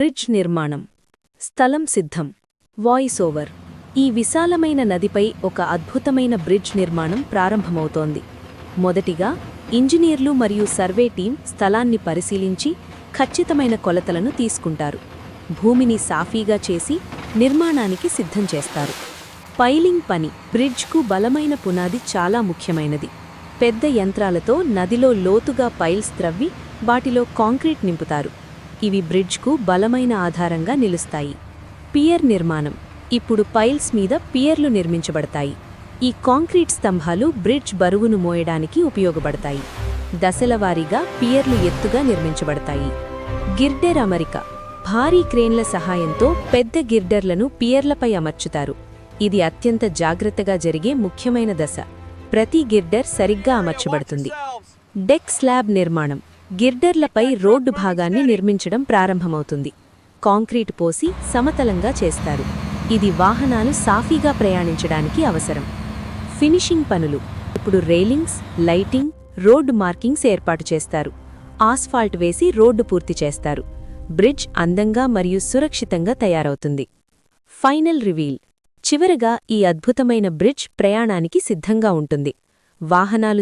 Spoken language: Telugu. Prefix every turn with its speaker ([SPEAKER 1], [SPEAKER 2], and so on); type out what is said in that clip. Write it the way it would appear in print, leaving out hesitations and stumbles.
[SPEAKER 1] బ్రిడ్జ్ నిర్మాణం. స్థలం సిద్ధం. Voice over. ఈ విశాలమైన నదిపై ఒక అద్భుతమైన బ్రిడ్జ్ నిర్మాణం ప్రారంభమవుతోంది. మొదటిగా ఇంజనీర్లు మరియు సర్వే టీం స్థలాన్ని పరిశీలించి ఖచ్చితమైన కొలతలను తీసుకుంటారు. భూమిని సాఫీగా చేసి నిర్మాణానికి సిద్ధం చేస్తారు. పైలింగ్ పని. బ్రిడ్జ్కు బలమైన పునాది చాలా ముఖ్యమైనది. పెద్ద యంత్రాలతో నదిలో లోతుగా పైల్స్ త్రవ్వి వాటిలో కాంక్రీట్ నింపుతారు. ఇవి బ్రిడ్జ్కు బలమైన ఆధారంగా నిలుస్తాయి. పియర్ నిర్మాణం. ఇప్పుడు పైల్స్ మీద పియర్లు నిర్మించబడతాయి. ఈ కాంక్రీట్ స్తంభాలు బ్రిడ్జ్ బరువును మోయడానికి ఉపయోగపడతాయి. దశలవారీగా పియర్లు ఎత్తుగా నిర్మించబడతాయి. గిర్డెర్ అమరిక. భారీ క్రేన్ల సహాయంతో పెద్ద గిర్డర్లను పియర్లపై అమర్చుతారు. ఇది అత్యంత జాగ్రత్తగా జరిగే ముఖ్యమైన దశ. ప్రతి గిర్డర్ సరిగ్గా అమర్చబడుతుంది. డెక్ స్లాబ్ నిర్మాణం. గిర్డర్లపై రోడ్డు భాగాన్ని నిర్మించడం ప్రారంభమవుతుంది. కాంక్రీటు పోసి సమతలంగా చేస్తారు. ఇది వాహనాలు సాఫీగా ప్రయాణించడానికి అవసరం. ఫినిషింగ్ పనులు. ఇప్పుడు రైలింగ్స్, లైటింగ్, రోడ్డు మార్కింగ్స్ ఏర్పాటు చేస్తారు. ఆస్ఫాల్ట్ వేసి రోడ్డు పూర్తి చేస్తారు. బ్రిడ్జ్ అందంగా మరియు సురక్షితంగా తయారవుతుంది. Final reveal. చివరగా ఈ అద్భుతమైన బ్రిడ్జ్ ప్రయాణానికి సిద్ధంగా ఉంటుంది. వాహనాలు